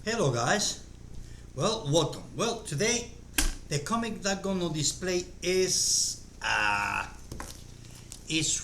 Hello guys, welcome. Today the comic that gonna display is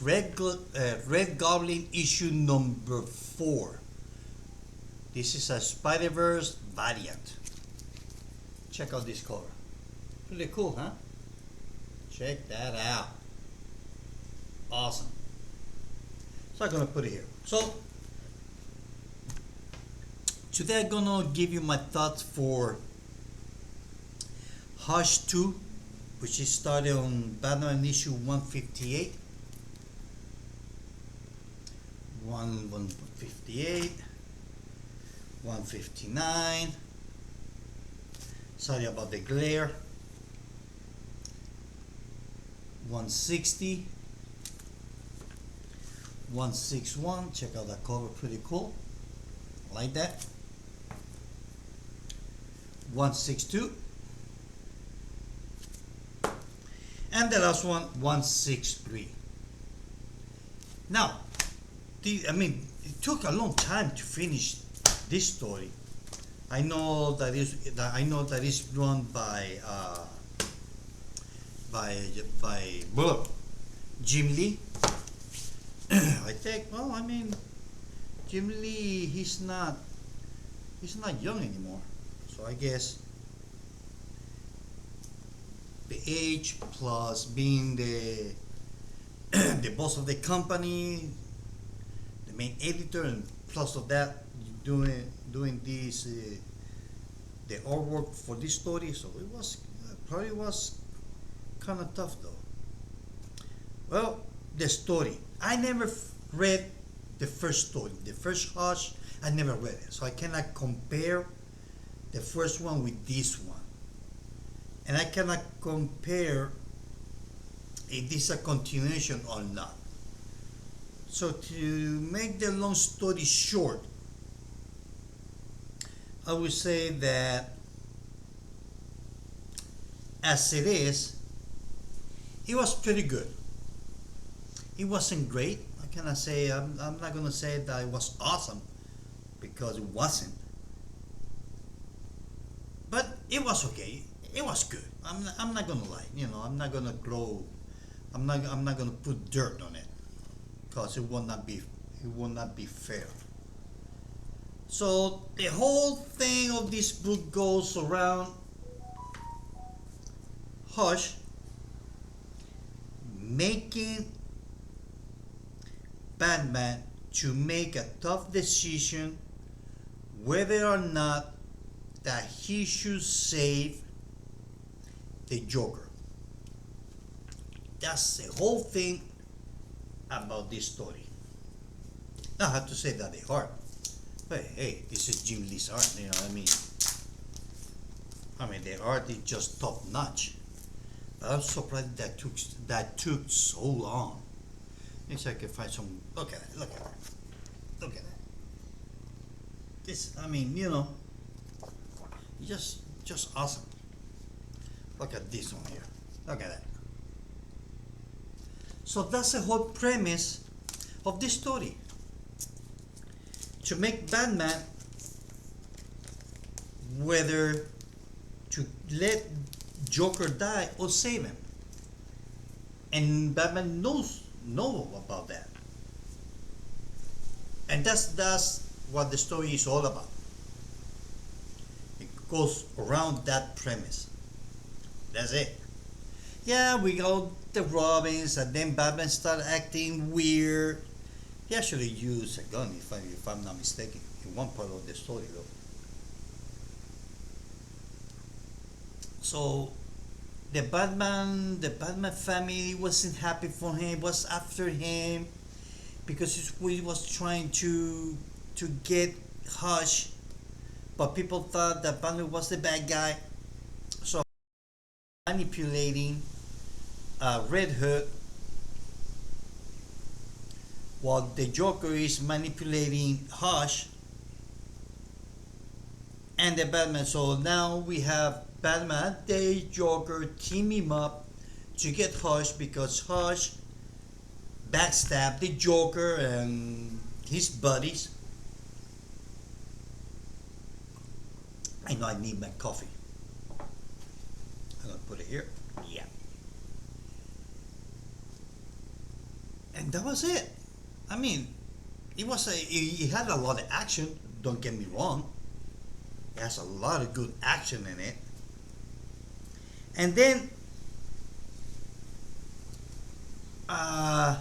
Red Goblin issue number 4. This is a Spider-Verse variant. Check out this cover. Pretty cool, huh? Check that out. Awesome. So I'm gonna put it here. So today I'm gonna give you my thoughts for Hush 2, which is started on Batman issue 158. 158, 159. Sorry about the glare. 160, 161. Check out that cover, pretty cool. Like that. 162. And the last one, 163. Now, it took a long time to finish this story. I know that it's run by Jim Lee. I think. Jim Lee, he's not young anymore. So I guess the age plus being the the boss of the company, the main editor, and plus of that doing this the artwork for this story. So it was probably was kind of tough though. Well, the story. I never read the first story, the first Hush. I never read it, so I cannot compare the first one with this one, and I cannot compare if this is a continuation or not. So to make the long story short, I would say that as it is, it was pretty good. It wasn't great. I cannot say, I'm not gonna say that it was awesome, because it wasn't. But it was okay. It was good. I'm not gonna lie. I'm not gonna grow. I'm not gonna put dirt on it, because it will not be fair. So the whole thing of this book goes around Hush making Batman to make a tough decision whether or not that he should save the Joker. That's the whole thing about this story. Now, I have to say that the art. But hey, this is Jim Lee's art. The art is just top notch. But I'm surprised that took so long. Let me see if I can find some. Look at it. Look at it. Look at it. This. Just awesome. Look at this one here. Look at that. So that's the whole premise of this story. To make Batman, whether to let Joker die or save him. And Batman know about that. And that's what the story is all about. It goes around that premise. That's it. Yeah, we got the Robins, and then Batman started acting weird. He actually used a gun, if I'm not mistaken, in one part of the story, though. So the Batman family wasn't happy for him. Was after him because he was trying to get Hush, but people thought that Batman was the bad guy. So manipulating Red Hood, while the Joker is manipulating Hush and the Batman. So now we have Batman, the Joker teaming up to get Hush, because Hush backstabbed the Joker and his buddies. I know I need my coffee. I'm gonna put it here. Yeah. And that was it. I mean, it had a lot of action. Don't get me wrong. It has a lot of good action in it. And then, uh,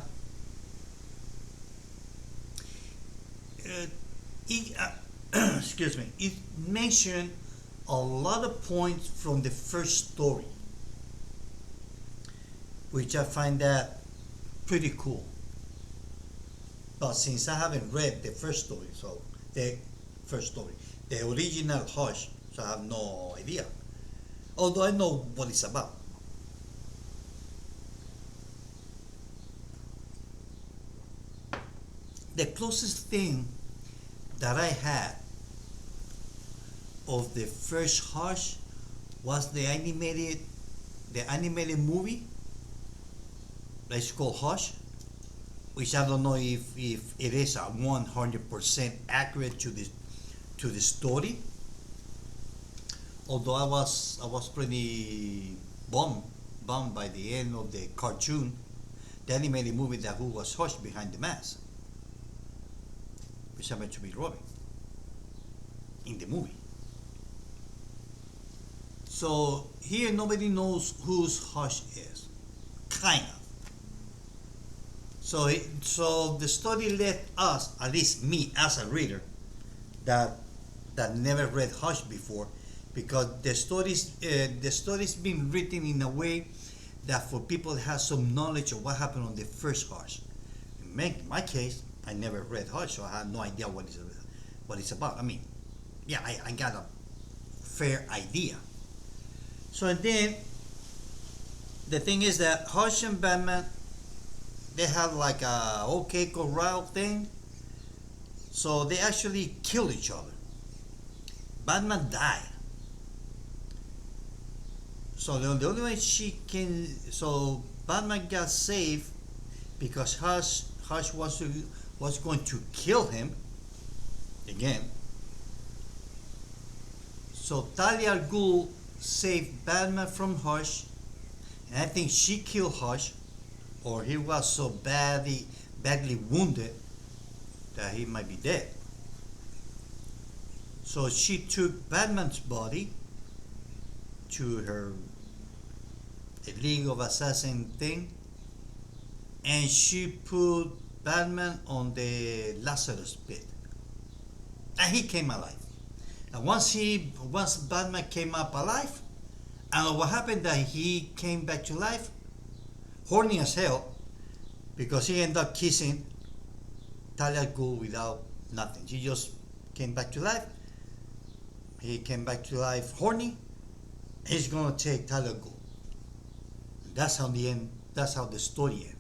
it, excuse me, it mentioned a lot of points from the first story, which I find that pretty cool. But since I haven't read the first story, so the first story, the original Hush, so I have no idea. Although I know what it's about. The closest thing that I had of the first Hush was the animated movie that's called Hush, which I don't know if it is a 100% accurate to the story. Although I was pretty bummed by the end of the cartoon, the animated movie, that who was Hush behind the mask, which happened to be Robin in the movie. So here nobody knows whose Hush is, kind of. So the story led us, at least me as a reader, that never read Hush before, because the story's been written in a way that for people that have some knowledge of what happened on the first Hush. In my case, I never read Hush, so I have no idea what it's about. I mean, yeah, I got a fair idea. So and then the thing is that Hush and Batman, they have like a OK Corral thing, so they actually kill each other. Batman died. So the only way so Batman got saved because Hush was going to kill him again. So Talia al Ghul saved Batman from Hush, and I think she killed Hush, or he was so badly wounded that he might be dead. So she took Batman's body to her League of Assassin thing, and she put Batman on the Lazarus pit, and he came alive. And once Batman came up alive, and what happened that he came back to life, horny as hell, because he ended up kissing Talia al Ghul without nothing. She just came back to life. He came back to life horny. He's gonna take Talia al Ghul. That's how the end. That's how the story ends.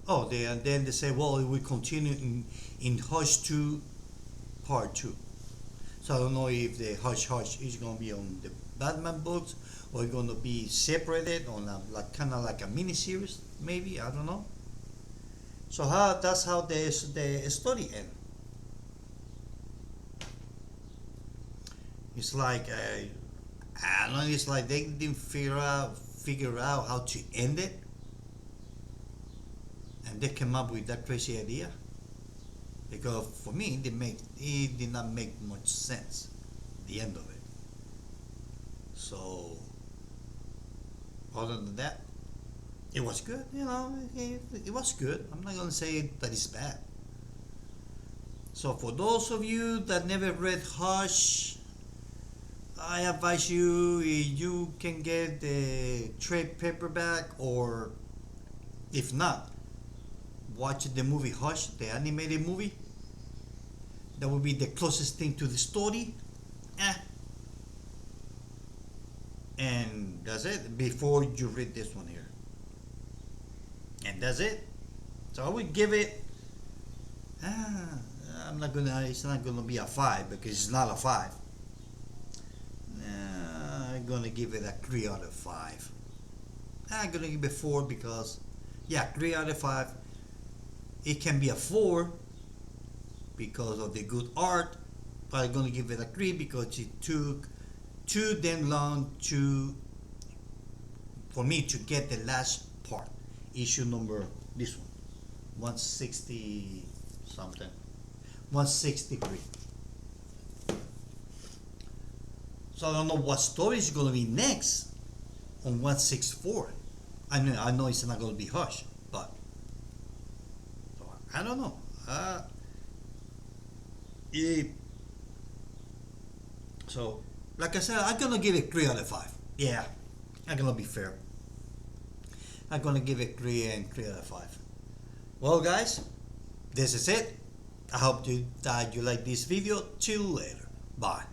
And then they say, well, we continue in Hush 2, Part 2. So I don't know if the Hush is gonna be on the Batman books, or it's gonna be separated on like kind of like a mini series, maybe, I don't know. So that's how the story ends. It's like I don't know. It's like they didn't figure out how to end it, and they came up with that crazy idea. Because for me, it did not make much sense. The end of it. So other than that, it was good. It was good. I'm not gonna say that it's bad. So for those of you that never read Hush, I advise you, if you can get the trade paperback, or if not, watch the movie Hush, the animated movie. That would be the closest thing to the story. And that's it, before you read this one here. And that's it. So I would give it, it's not gonna be a 5, because it's not a 5. I'm gonna give it a 3 out of 5. I'm gonna give it 4 because, 3 out of 5. It can be a 4 because of the good art, I'm gonna give it a 3 because it took too damn long for me to get the last part. Issue number, this one, 160 something, 163. So I don't know what story is gonna be next on 164. I know it's not gonna be Hush, but I don't know. It, so, like I said, I'm gonna give it 3 out of 5. Yeah, I'm gonna be fair. I'm gonna give it 3 and 3 out of 5. Well, guys, this is it. I hope that you like this video. Till later. Bye.